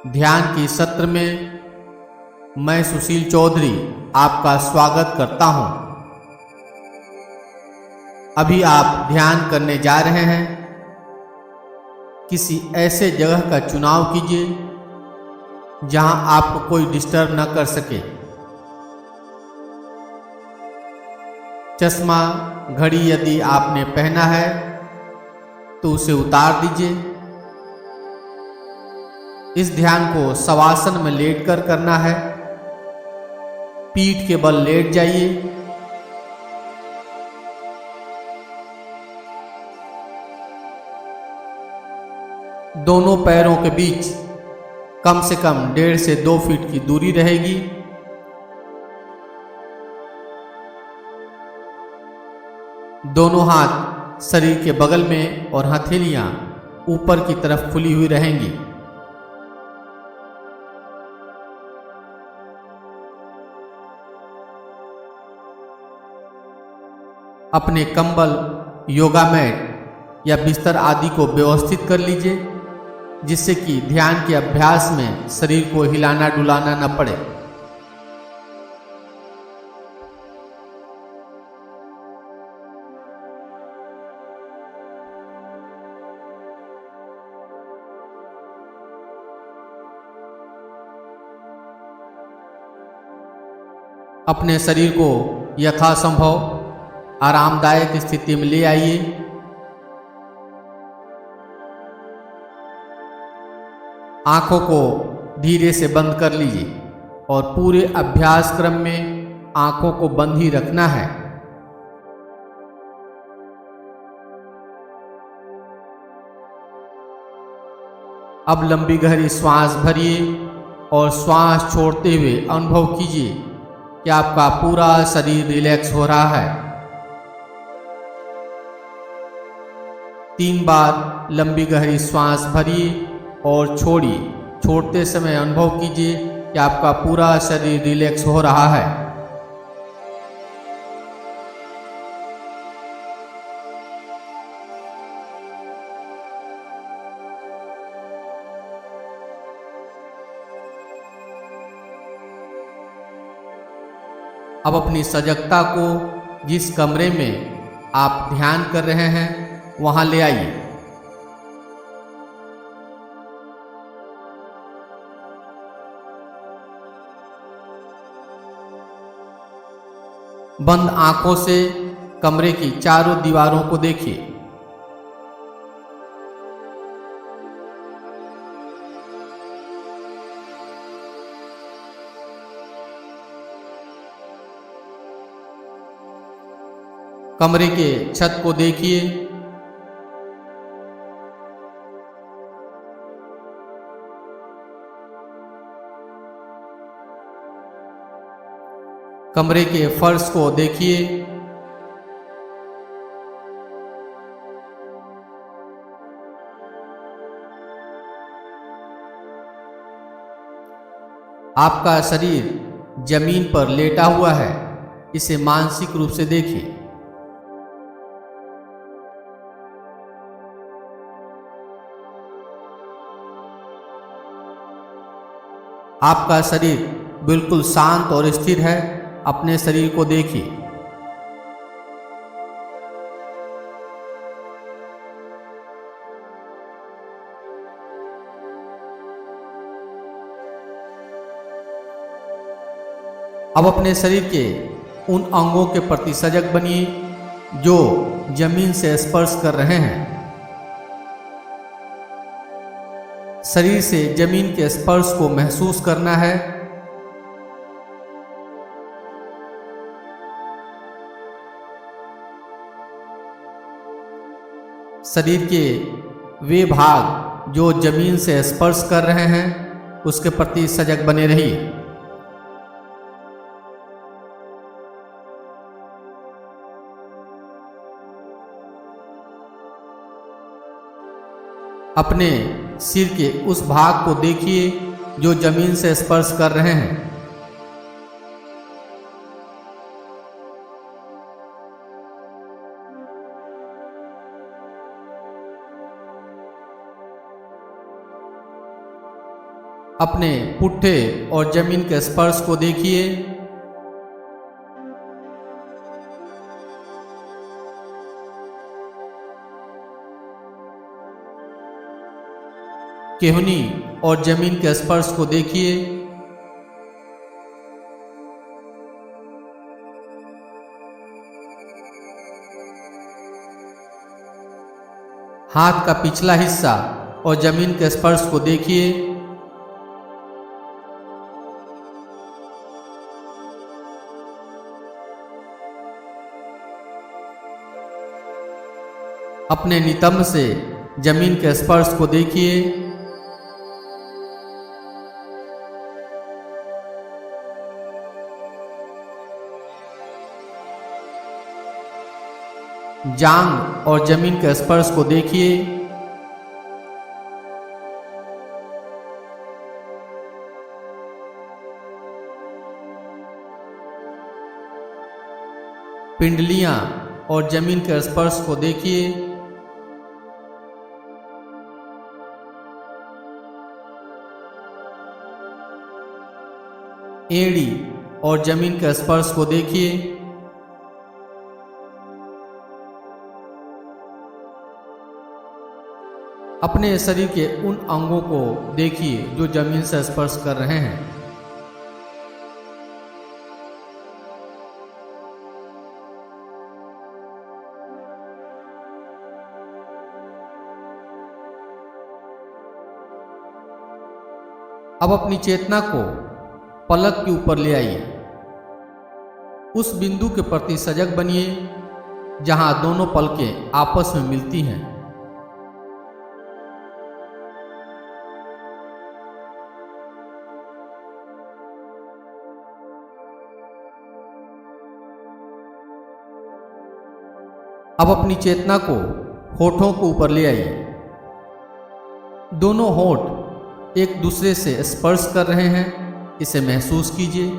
ध्यान की सत्र में मैं सुशील चौधरी आपका स्वागत करता हूं। अभी आप ध्यान करने जा रहे हैं। किसी ऐसे जगह का चुनाव कीजिए जहां आपको कोई डिस्टर्ब न कर सके। चश्मा घड़ी यदि आपने पहना है तो उसे उतार दीजिए। इस ध्यान को शवासन में लेटकर करना है। पीठ के बल लेट जाइए। दोनों पैरों के बीच कम से कम 1.5 से 2 फीट की दूरी रहेगी। दोनों हाथ शरीर के बगल में और हथेलियां ऊपर की तरफ खुली हुई रहेंगी। अपने कंबल, योगा मैट या बिस्तर आदि को व्यवस्थित कर लीजिए, जिससे कि ध्यान के अभ्यास में शरीर को हिलाना डुलाना न पड़े। अपने शरीर को यथासंभव आरामदायक स्थिति में ले आइए। आंखों को धीरे से बंद कर लीजिए और पूरे अभ्यास क्रम में आंखों को बंद ही रखना है। अब लंबी गहरी श्वास भरिए और श्वास छोड़ते हुए अनुभव कीजिए कि आपका पूरा शरीर रिलैक्स हो रहा है। 3 बार लंबी गहरी श्वास भरिए और छोड़िए। छोड़ते समय अनुभव कीजिए कि आपका पूरा शरीर रिलैक्स हो रहा है। अब अपनी सजगता को जिस कमरे में आप ध्यान कर रहे हैं वहां ले आइए। बंद आंखों से कमरे की चारों दीवारों को देखिए। कमरे के छत को देखिए। कमरे के फर्श को देखिए। आपका शरीर जमीन पर लेटा हुआ है, इसे मानसिक रूप से देखिए। आपका शरीर बिल्कुल शांत और स्थिर है। अपने शरीर को देखिए। अब अपने शरीर के उन अंगों के प्रति सजग बनिए जो जमीन से स्पर्श कर रहे हैं। शरीर से जमीन के स्पर्श को महसूस करना है। शरीर के वे भाग जो जमीन से स्पर्श कर रहे हैं उसके प्रति सजग बने रहिए। अपने सिर के उस भाग को देखिए जो जमीन से स्पर्श कर रहे हैं। अपने पुट्ठे और जमीन के स्पर्श को देखिए। केहनी और जमीन के स्पर्श को देखिए। हाथ का पिछला हिस्सा और जमीन के स्पर्श को देखिए। अपने नितंब से जमीन के स्पर्श को देखिए। जांघ और जमीन के स्पर्श को देखिए। पिंडलियां और जमीन के स्पर्श को देखिए। एड़ी और जमीन के स्पर्श को देखिए। अपने शरीर के उन अंगों को देखिए जो जमीन से स्पर्श कर रहे हैं। अब अपनी चेतना को पलक के ऊपर ले आइए। उस बिंदु के प्रति सजग बनिए जहां दोनों पलकें आपस में मिलती हैं। अब अपनी चेतना को होठों के ऊपर ले आइए। दोनों होठ एक दूसरे से स्पर्श कर रहे हैं, इसे महसूस कीजिए।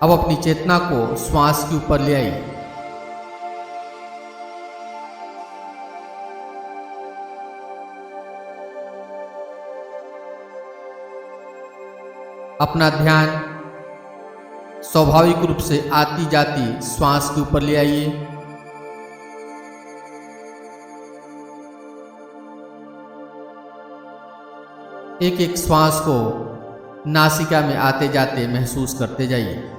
अब अपनी चेतना को श्वास के ऊपर ले आइए। अपना ध्यान स्वाभाविक रूप से आती जाती श्वास के ऊपर ले आइए। एक एक श्वास को नासिका में आते जाते महसूस करते जाइए।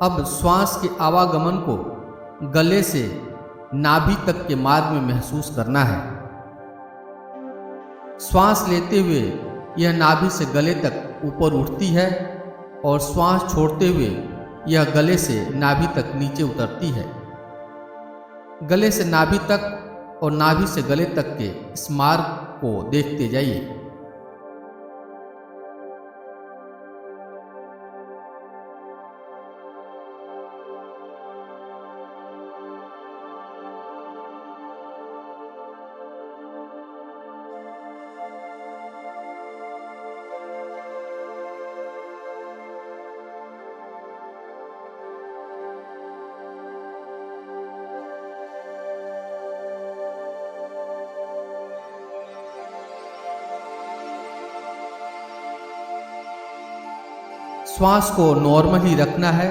अब श्वास के आवागमन को गले से नाभि तक के मार्ग में महसूस करना है। श्वास लेते हुए यह नाभि से गले तक ऊपर उठती है और श्वास छोड़ते हुए यह गले से नाभि तक नीचे उतरती है। गले से नाभि तक और नाभि से गले तक के इस मार्ग को देखते जाइए। श्वास को नॉर्मल ही रखना है।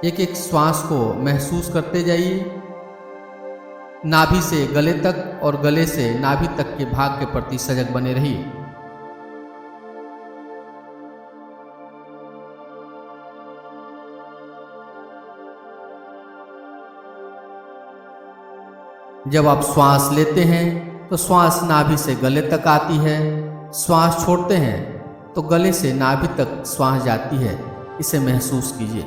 एक एक श्वास को महसूस करते जाइए। नाभि से गले तक और गले से नाभि तक के भाग के प्रति सजग बने रहिए। जब आप श्वास लेते हैं तो श्वास नाभि से गले तक आती है, श्वास छोड़ते हैं तो गले से नाभि तक श्वास जाती है, इसे महसूस कीजिए।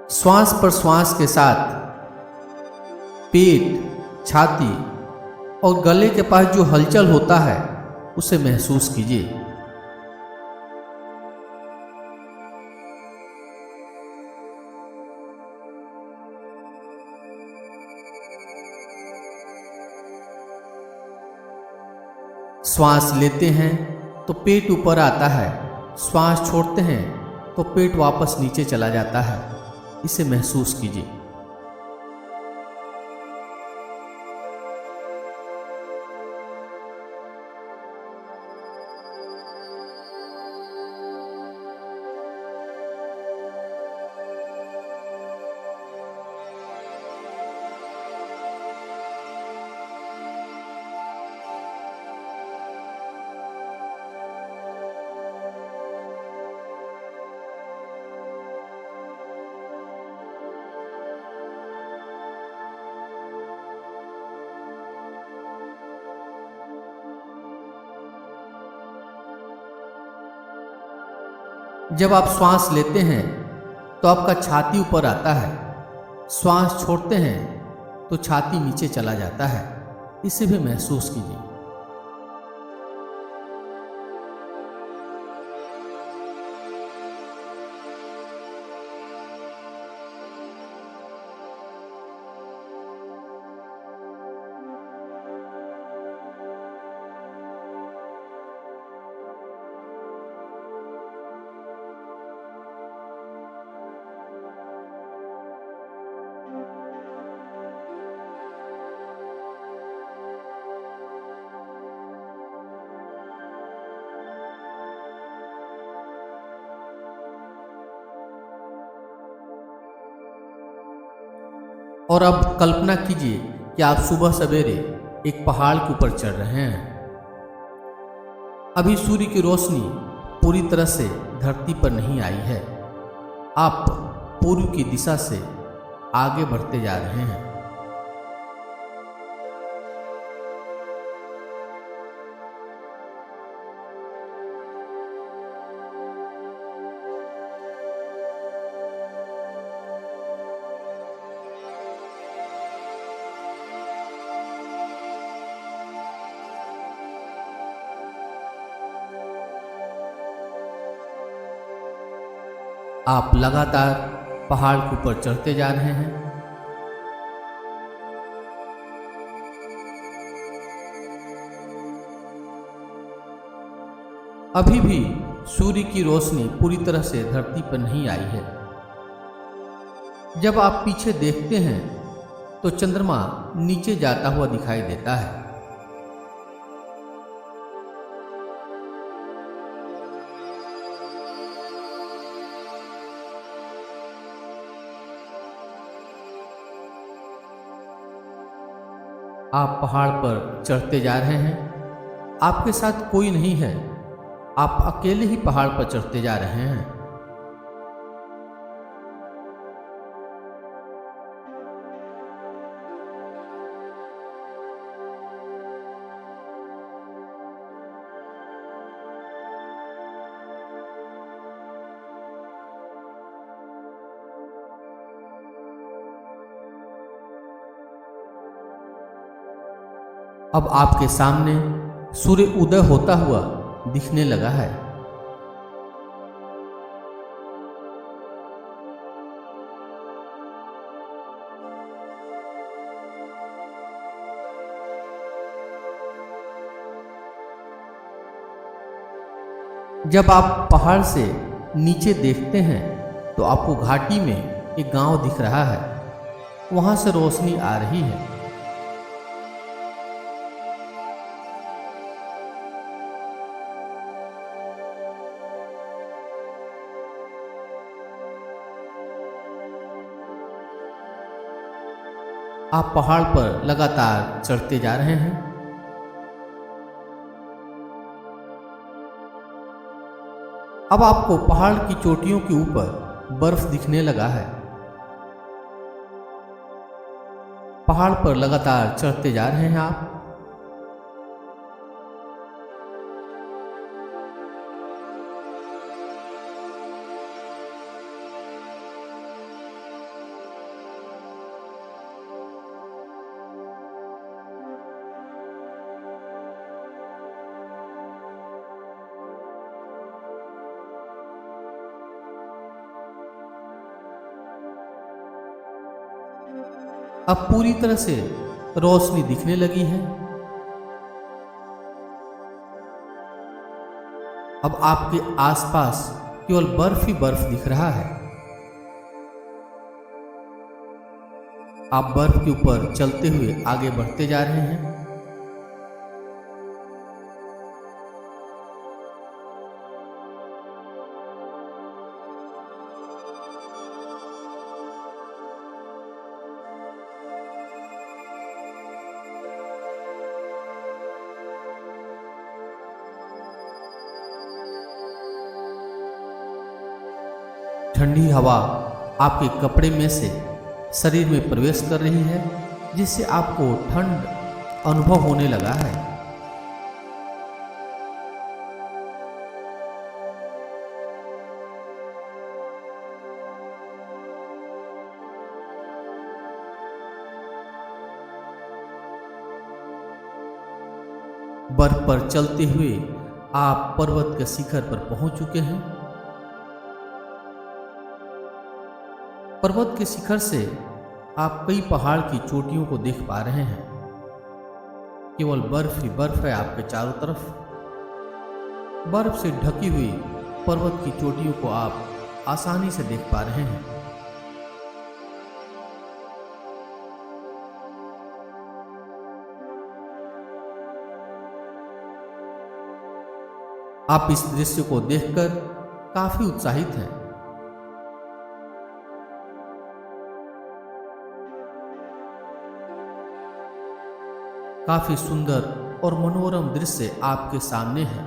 श्वास पर श्वास के साथ पेट, छाती और गले के पास जो हलचल होता है उसे महसूस कीजिए। श्वास लेते हैं तो पेट ऊपर आता है, श्वास छोड़ते हैं तो पेट वापस नीचे चला जाता है। इसे महसूस कीजिए। जब आप श्वास लेते हैं तो आपका छाती ऊपर आता है, श्वास छोड़ते हैं तो छाती नीचे चला जाता है। इसे भी महसूस कीजिए। और अब कल्पना कीजिए कि आप सुबह सवेरे एक पहाड़ के ऊपर चढ़ रहे हैं। अभी सूर्य की रोशनी पूरी तरह से धरती पर नहीं आई है। आप पूर्व की दिशा से आगे बढ़ते जा रहे हैं। आप लगातार पहाड़ के ऊपर चढ़ते जा रहे हैं। अभी भी सूर्य की रोशनी पूरी तरह से धरती पर नहीं आई है। जब आप पीछे देखते हैं तो चंद्रमा नीचे जाता हुआ दिखाई देता है। आप पहाड़ पर चढ़ते जा रहे हैं। आपके साथ कोई नहीं है, आप अकेले ही पहाड़ पर चढ़ते जा रहे हैं। अब आपके सामने सूर्य उदय होता हुआ दिखने लगा है। जब आप पहाड़ से नीचे देखते हैं तो आपको घाटी में एक गांव दिख रहा है। वहां से रोशनी आ रही है। आप पहाड़ पर लगातार चढ़ते जा रहे हैं। अब आपको पहाड़ की चोटियों के ऊपर बर्फ दिखने लगा है। पहाड़ पर लगातार चढ़ते जा रहे हैं आप। अब पूरी तरह से रोशनी दिखने लगी है। अब आपके आसपास केवल बर्फ ही बर्फ दिख रहा है। आप बर्फ के ऊपर चलते हुए आगे बढ़ते जा रहे हैं। ठंडी हवा आपके कपड़े में से शरीर में प्रवेश कर रही है, जिससे आपको ठंड अनुभव होने लगा है। बर्फ पर चलते हुए आप पर्वत के शिखर पर पहुंच चुके हैं। पर्वत के शिखर से आप कई पहाड़ की चोटियों को देख पा रहे हैं। केवल बर्फ ही बर्फ है आपके चारों तरफ। बर्फ से ढकी हुई पर्वत की चोटियों को आप आसानी से देख पा रहे हैं। आप इस दृश्य को देखकर काफी उत्साहित हैं। काफी सुंदर और मनोरम दृश्य आपके सामने है।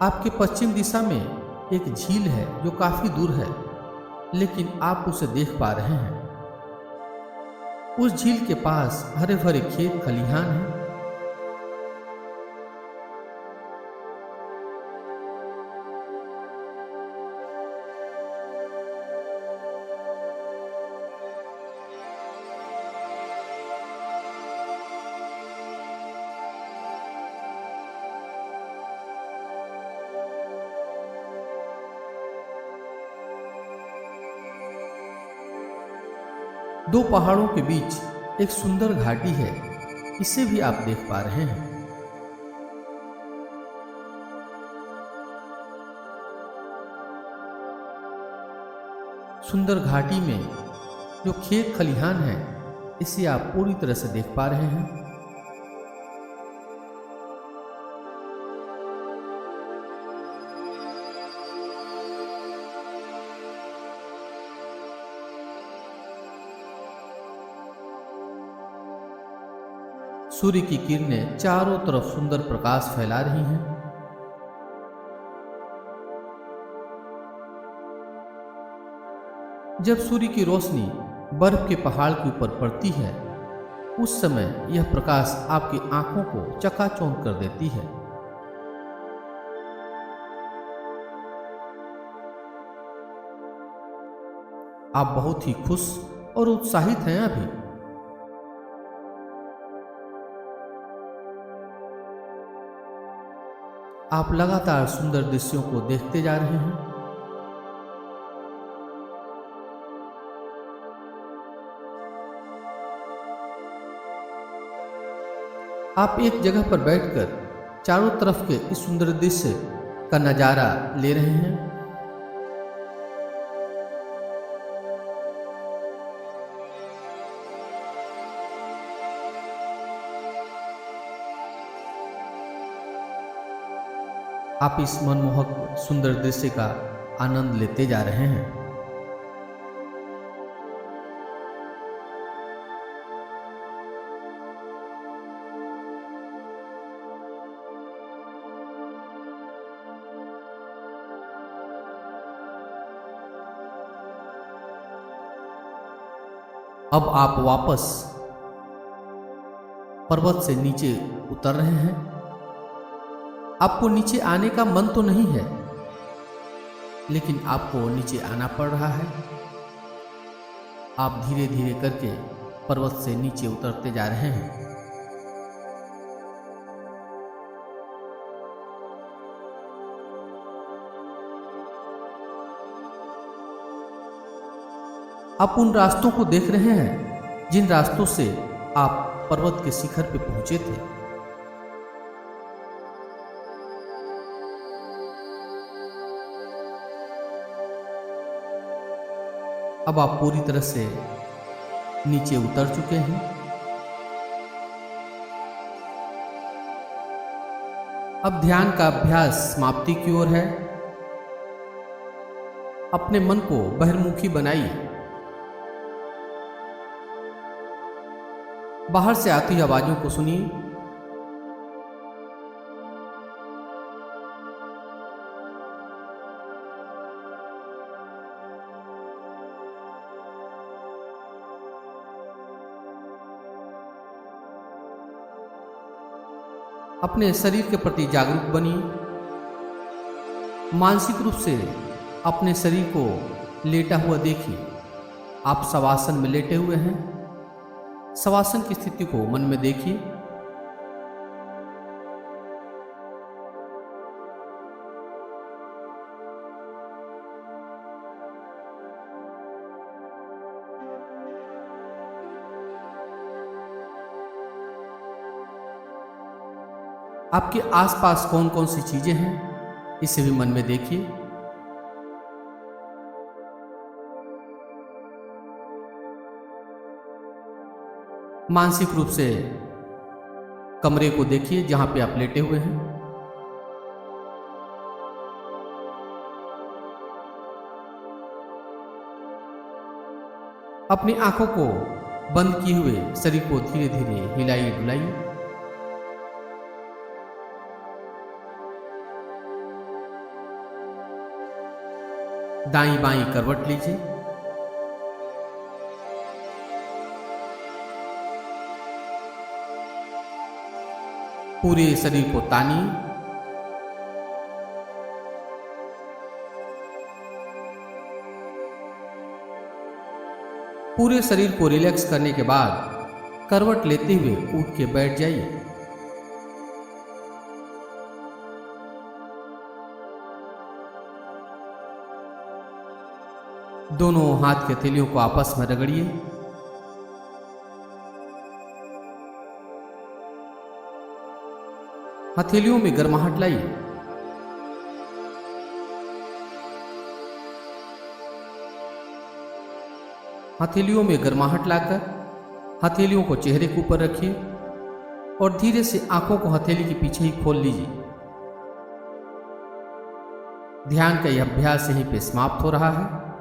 आपके पश्चिम दिशा में एक झील है जो काफी दूर है, लेकिन आप उसे देख पा रहे हैं। उस झील के पास हरे भरे खेत खलिहान हैं। दो पहाड़ों के बीच एक सुंदर घाटी है, इसे भी आप देख पा रहे हैं। सुंदर घाटी में जो खेत खलिहान है, इसे आप पूरी तरह से देख पा रहे हैं। सूर्य की किरणें चारों तरफ सुंदर प्रकाश फैला रही हैं। जब सूर्य की रोशनी बर्फ के पहाड़ के ऊपर पड़ती है, उस समय यह प्रकाश आपकी आंखों को चकाचौंध कर देती है। आप बहुत ही खुश और उत्साहित हैं अभी। आप लगातार सुंदर दृश्यों को देखते जा रहे हैं। आप एक जगह पर बैठकर चारों तरफ के इस सुंदर दृश्य का नजारा ले रहे हैं। आप इस मनमोहक सुंदर दृश्य का आनंद लेते जा रहे हैं। अब आप वापस पर्वत से नीचे उतर रहे हैं। आपको नीचे आने का मन तो नहीं है, लेकिन आपको नीचे आना पड़ रहा है। आप धीरे धीरे करके पर्वत से नीचे उतरते जा रहे हैं। आप उन रास्तों को देख रहे हैं जिन रास्तों से आप पर्वत के शिखर पे पहुंचे थे। अब आप पूरी तरह से नीचे उतर चुके हैं। अब ध्यान का अभ्यास समाप्ति की ओर है। अपने मन को बहिर्मुखी बनाइए। बाहर से आती आवाजों को सुनिए। अपने शरीर के प्रति जागरूक बनिए। मानसिक रूप से अपने शरीर को लेटा हुआ देखिए। आप शवासन में लेटे हुए हैं। शवासन की स्थिति को मन में देखिए। आपके आसपास कौन कौन सी चीजें हैं, इसे भी मन में देखिए। मानसिक रूप से कमरे को देखिए जहां पे आप लेटे हुए हैं। अपनी आंखों को बंद किए हुए शरीर को धीरे धीरे हिलाइए डुलाइए। दाईं बाईं करवट लीजिए। पूरे शरीर को तानिए। पूरे शरीर को रिलैक्स करने के बाद करवट लेते हुए उठ के बैठ जाइए। दोनों हाथ की हथेलियों को आपस में रगड़िए। हथेलियों में गर्माहट लाइए। हथेलियों में गर्माहट लाकर हथेलियों को चेहरे के ऊपर रखिए और धीरे से आंखों को हथेली के पीछे ही खोल लीजिए। ध्यान का यह अभ्यास यहीं पे समाप्त हो रहा है।